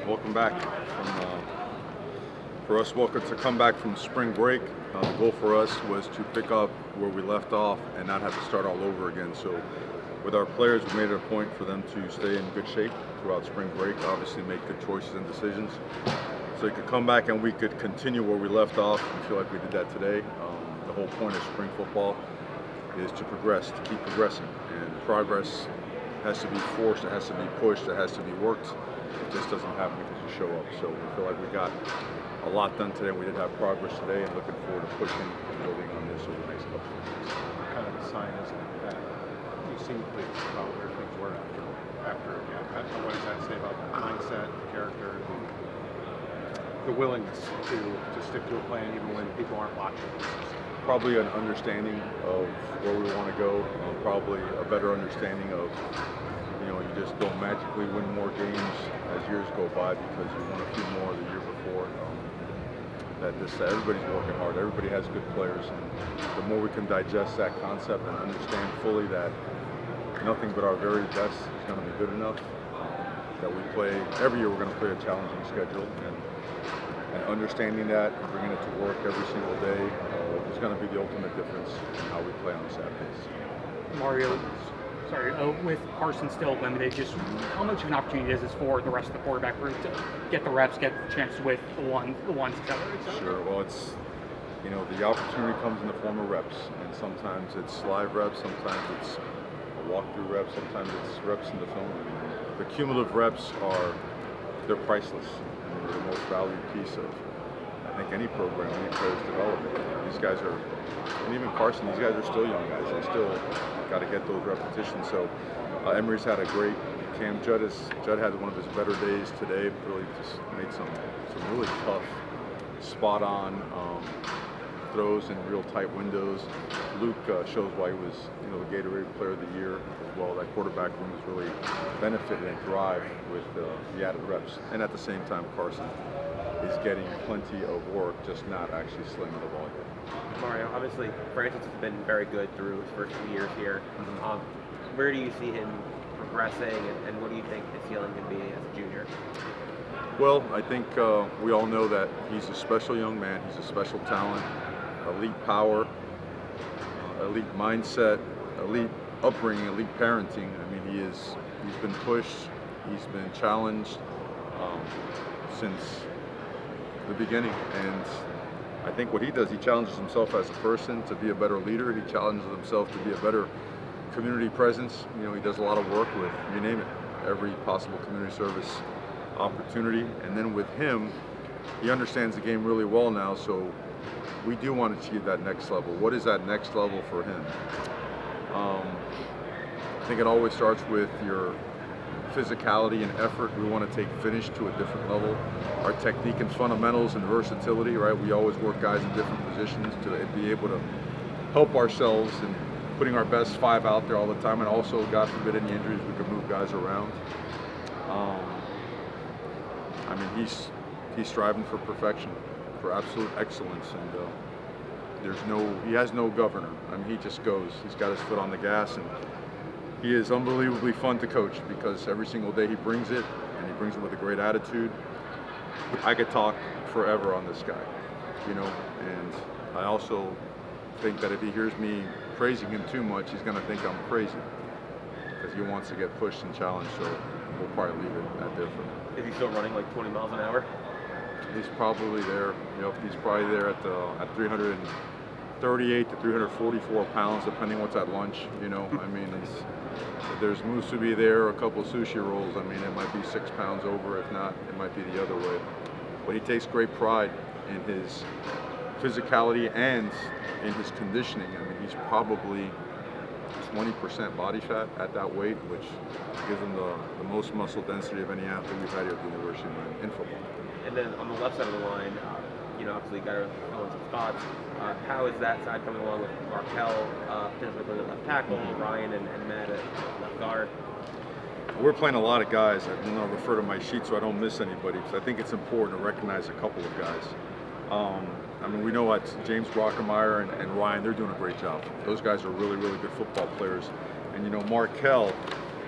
Welcome back. For us, welcome to come back from spring break. The goal for us was to pick up where we left off and not have to start all over again. So with our players, we made it a point for them to stay in good shape throughout spring break, obviously make good choices and decisions. So you could come back and we could continue where we left off. We feel like we did that today. The whole point of spring football is to progress, to keep progressing. And progress has to be forced, it has to be pushed, it has to be worked. It just doesn't happen because you show up. So we feel like we got a lot done today. We did have progress today and looking forward to pushing and building on this over the next couple of weeks. What kind of a sign is it that you seem pleased about where things were after a game? What does that say about the mindset, the character, the willingness to stick to a plan even when people aren't watching? Probably an understanding of where we want to go, probably a better understanding of, you just don't magically win more games as years go by because you won a few more the year before. Everybody's working hard, everybody has good players, and the more we can digest that concept and understand fully that nothing but our very best is going to be good enough, that we play, every year we're going to play a challenging schedule, and understanding that and bringing it to work every single day is going to be the ultimate difference in how we play on Saturdays. Mario, with Carson still limited, just how much of an opportunity is this for the rest of the quarterback group to get the reps, get the chances with the ones, et cetera? Sure. Well, it's, the opportunity comes in the form of reps, and sometimes it's live reps, sometimes it's a walkthrough reps, sometimes it's reps in the film. The cumulative reps they're priceless. They're the most valued piece of, I think, any program, any player's development. These guys are, and even Carson, these guys are still young guys. They still got to get those repetitions. So Emery's had a great camp. Judd had one of his better days today. Really just made some really tough, spot-on throws in real tight windows. Luke shows why he was, the Gatorade Player of the Year as well. That quarterback room has really benefited and thrived with the added reps. And at the same time, Carson is getting plenty of work, just not actually slinging the ball yet. Mario, obviously, Francis has been very good through his first 2 years here. Where do you see him progressing, and what do you think his ceiling can be as a junior? Well, I think we all know that he's a special young man. He's a special talent, elite power, elite mindset, elite upbringing, elite parenting. I mean, he's been pushed, he's been challenged since the beginning, and I think what he does, he challenges himself as a person to be a better leader. He challenges himself to be a better community presence. He does a lot of work with, you name it, every possible community service opportunity. And then with him, he understands the game really well now, so we do want to achieve that next level. What is that next level for him? I think it always starts with your physicality and effort. We want to take finish to a different level. Our technique and fundamentals and versatility, right? We always work guys in different positions to be able to help ourselves and putting our best five out there all the time, and also, God forbid, any injuries, we can move guys around. I mean, he's striving for perfection, for absolute excellence, and he has no governor. I mean, he just goes. He's got his foot on the gas, and he is unbelievably fun to coach because every single day he brings it, and he brings it with a great attitude. I could talk forever on this guy, and I also think that if he hears me praising him too much, he's going to think I'm crazy because he wants to get pushed and challenged, so we'll probably leave it at there for him. Is he still running like 20 miles an hour? He's probably there. He's probably there at 338 to 344 pounds, depending what's at lunch. I mean, if there's musubi there, a couple of sushi rolls. I mean, it might be 6 pounds over. If not, it might be the other way. But he takes great pride in his physicality and in his conditioning. I mean, he's probably 20% body fat at that weight, which gives him the most muscle density of any athlete we've had here at the University in football. And then on the left side of the line, obviously got to fill in some spots. How is that side coming along with Markel, potentially playing at left tackle, Ryan and Matt at left guard? We're playing a lot of guys. I'm going to refer to my sheet so I don't miss anybody, because I think it's important to recognize a couple of guys. I mean, we know what James Brockemeyer and Ryan, they're doing a great job. Those guys are really, really good football players. And Markel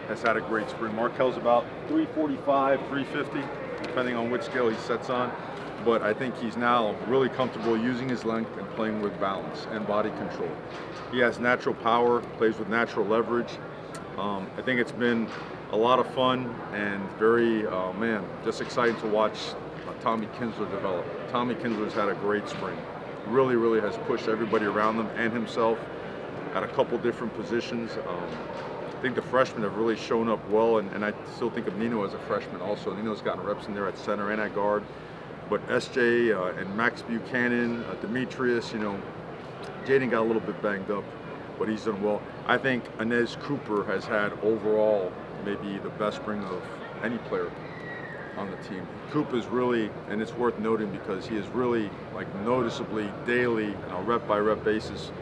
has had a great spring. Markel's about 345, 350. depending on which scale he sets on. But I think he's now really comfortable using his length and playing with balance and body control. He has natural power, plays with natural leverage. I think it's been a lot of fun and very, just exciting to watch Tommy Kinsler develop. Tommy Kinsler's had a great spring. Really, really has pushed everybody around him and himself at a couple different positions. I think the freshmen have really shown up well, and I still think of Nino as a freshman also. Nino's gotten reps in there at center and at guard. But SJ and Max Buchanan, Demetrius, Jaden got a little bit banged up, but he's done well. I think Inez Cooper has had overall maybe the best spring of any player on the team. Coop is really, and it's worth noting because he is really like noticeably daily on a rep by rep basis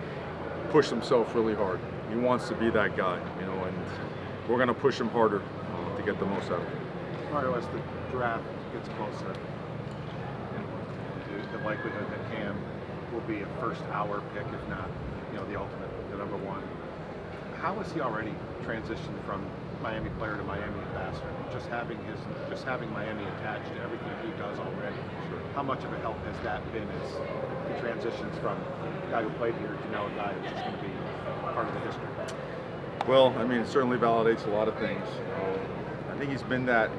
pushed himself really hard. He wants to be that guy, and we're going to push him harder to get the most out of him. Mario, as the draft gets closer, the likelihood that Cam will be a first-hour pick, if not, the ultimate, the number one. How has he already transitioned from Miami player to Miami ambassador? Just having Miami attached to everything he does already. Sure. How much of a help has that been as he transitions from a guy who played here to now a guy who's just going to be part of the history? Well, it certainly validates a lot of things. I think he's been that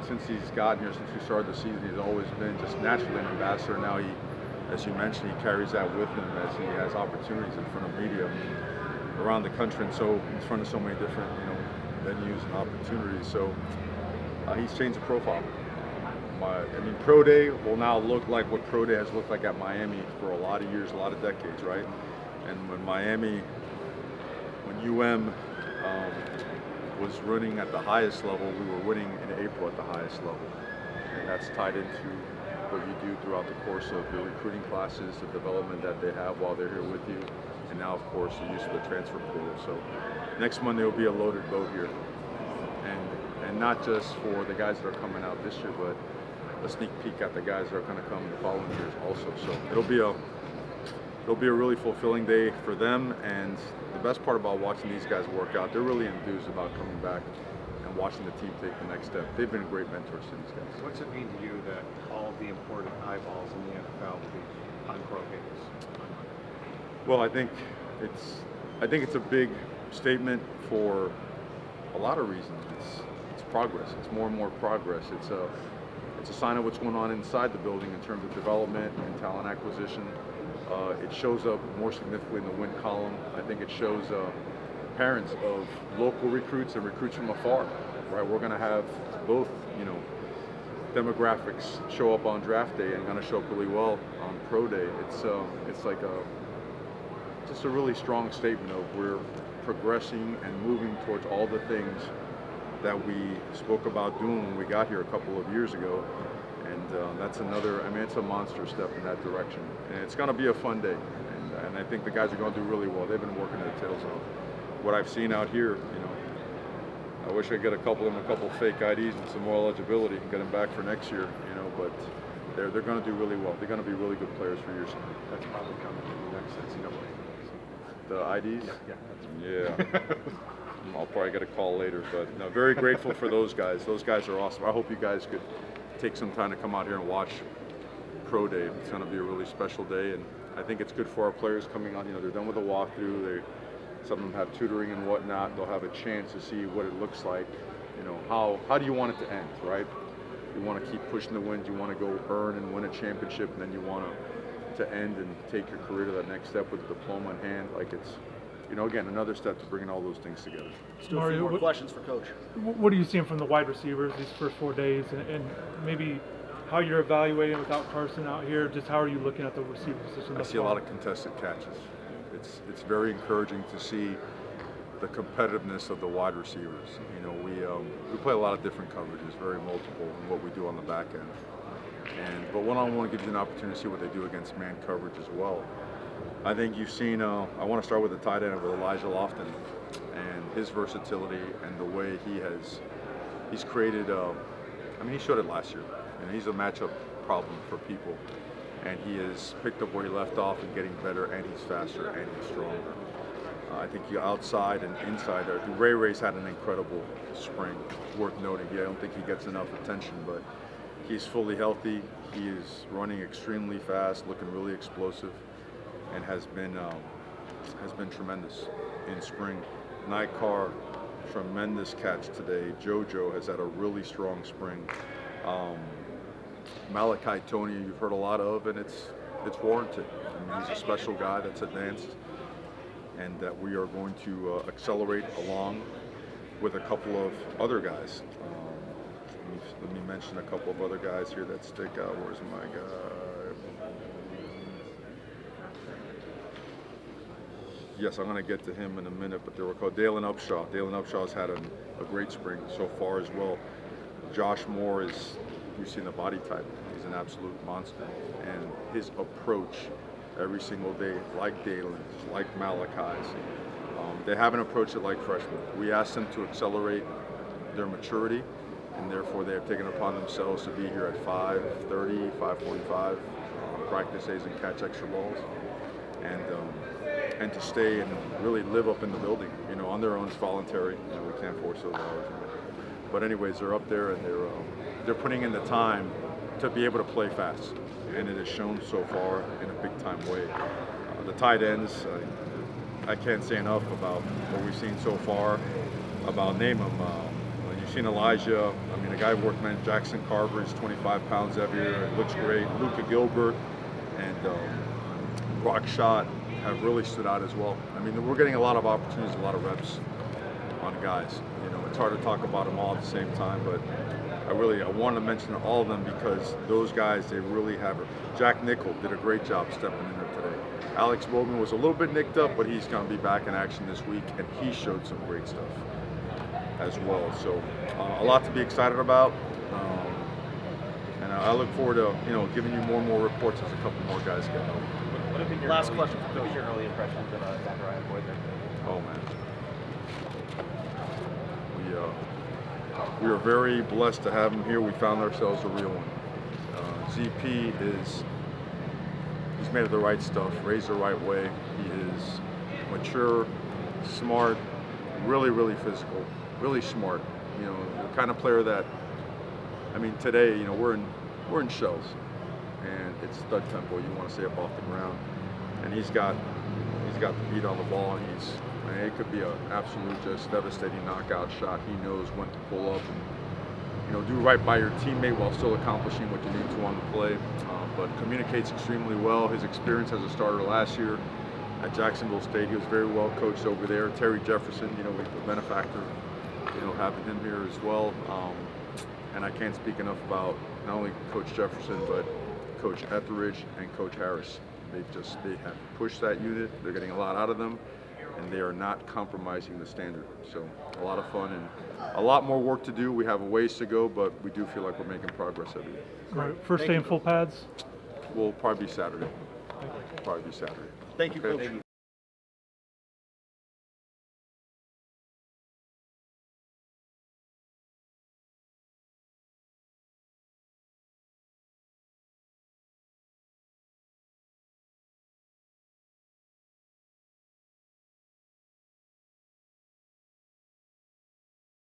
since he's gotten here, since we started the season. He's always been just naturally an ambassador. Now he, as you mentioned, he carries that with him as he has opportunities in front of media around the country, and so in front of so many different venues and opportunities. So he's changed the profile. Pro Day will now look like what Pro Day has looked like at Miami for a lot of years, a lot of decades, right? And when UM was running at the highest level, we were winning in April at the highest level. And that's tied into what you do throughout the course of your recruiting classes, the development that they have while they're here with you, and now, of course, the use of the transfer portal. So next Monday will be a loaded boat here. And not just for the guys that are coming out this year, but a sneak peek at the guys that are going to come in the following years also. So it'll be a really fulfilling day for them, and the best part about watching these guys work out, they're really enthused about coming back and watching the team take the next step. They've been great mentors to these guys. What's it mean to you that all the important eyeballs in the NFL will be on pro games? Well, I think it's a big statement for a lot of reasons. It's progress. It's more and more progress. It's a sign of what's going on inside the building in terms of development and talent acquisition. It shows up more significantly in the win column. I think it shows parents of local recruits and recruits from afar. Right, we're going to have both, demographics show up on draft day and going to show up really well on pro day. It's like just a really strong statement of we're progressing and moving towards all the things that we spoke about doing when we got here a couple of years ago. And that's another, it's a monster step in that direction. And it's going to be a fun day. And I think the guys are going to do really well. They've been working their tails off. What I've seen out here, I wish I could get a couple fake IDs and some more eligibility and get them back for next year, but they're going to do really well. They're going to be really good players for years. That's probably coming in the next NCAA. The IDs? Yeah. I'll probably get a call later, but no, very grateful for those guys. Those guys are awesome. I hope you guys could take some time to come out here and watch Pro Day. It's going to be a really special day, and I think it's good for our players coming on. They're done with the walkthrough. Some of them have tutoring and whatnot. They'll have a chance to see what it looks like. How do you want it to end, right? You want to keep pushing the wins. You want to go earn and win a championship, and then you want to end and take your career to that next step with a diploma in hand. Like it's, again, another step to bringing all those things together. Still a few more questions for Coach. What are you seeing from the wide receivers these first 4 days, and maybe how you're evaluating without Carson out here? Just how are you looking at the receiver position? I see a lot of contested catches. It's very encouraging to see the competitiveness of the wide receivers. We play a lot of different coverages, very multiple in what we do on the back end. But one-on-one gives you an opportunity to see what they do against man coverage as well. I think you've seen, I want to start with the tight end with Elijah Lofton and his versatility and the way he's created, he showed it last year, and he's a matchup problem for people. And he has picked up where he left off and getting better, and he's faster and he's stronger. I think you outside and inside Ray Ray's had an incredible spring. It's worth noting. I don't think he gets enough attention, but He's fully healthy. He is running extremely fast, looking really explosive, and has been tremendous in spring. Nightcar, tremendous catch today. JoJo has had a really strong spring. Malachi Tony, you've heard a lot of, and it's warranted. I mean, he's a special guy that's advanced, and that we are going to accelerate along with a couple of other guys. Let me mention a couple of other guys here that stick out. Where's my guy? Yes, I'm going to get to him in a minute, but they were called Dalen Upshaw. Dalen Upshaw's had a great spring so far as well. Josh Moore is, you've seen the body type. He's an absolute monster. And his approach every single day, like Dalen's, like Malachi's, they haven't approached it like freshmen. We asked them to accelerate their maturity, and therefore they have taken upon themselves to be here at 5:30, 5:45, practice days and catch extra balls, and to stay and really live up in the building. You know, on their own, it's voluntary. You know, we can't force those hours. But anyways, they're up there and they're putting in the time to be able to play fast, and it has shown so far in a big time way. The tight ends, I can't say enough about what we've seen so far. About name them. You've seen Elijah. I mean, a guy workman, Jackson Carver, is 25 pounds heavier. It looks great. Luka Gilbert and Rock Shot have really stood out as well. I mean, we're getting a lot of opportunities, a lot of reps on guys. You know, it's hard to talk about them all at the same time, but I want to mention all of them because those guys, they really have it. Jack Nickel did a great job stepping in there today. Alex Bowman was a little bit nicked up, but he's going to be back in action this week, and he showed some great stuff as well. So a lot to be excited about, and I look forward to giving you more and more reports as a couple more guys get out. What have been your Last early, question. What was your early impressions of Zachariah Boyzer? Oh man, we are very blessed to have him here. We found ourselves a real one. ZP he's made of the right stuff, raised the right way. He is mature, smart, really, really physical, really smart. You know, the kind of player that, I mean, today, you know, we're in shells, and it's stud tempo. You want to stay up off the ground, and he's got the beat on the ball. It could be an absolute just devastating knockout shot. He knows when to pull up and do right by your teammate while still accomplishing what you need to on the play. But communicates extremely well. His experience as a starter last year at Jacksonville State, he was very well coached over there. Terry Jefferson, the benefactor, having him here as well. And I can't speak enough about not only Coach Jefferson, but Coach Etheridge and Coach Harris. They have pushed that unit. They're getting a lot out of them, and they are not compromising the standard. So a lot of fun and a lot more work to do. We have a ways to go, but we do feel like we're making progress every day. All right, first day in full pads. We'll probably be Saturday. Thank you, Okay. Coach.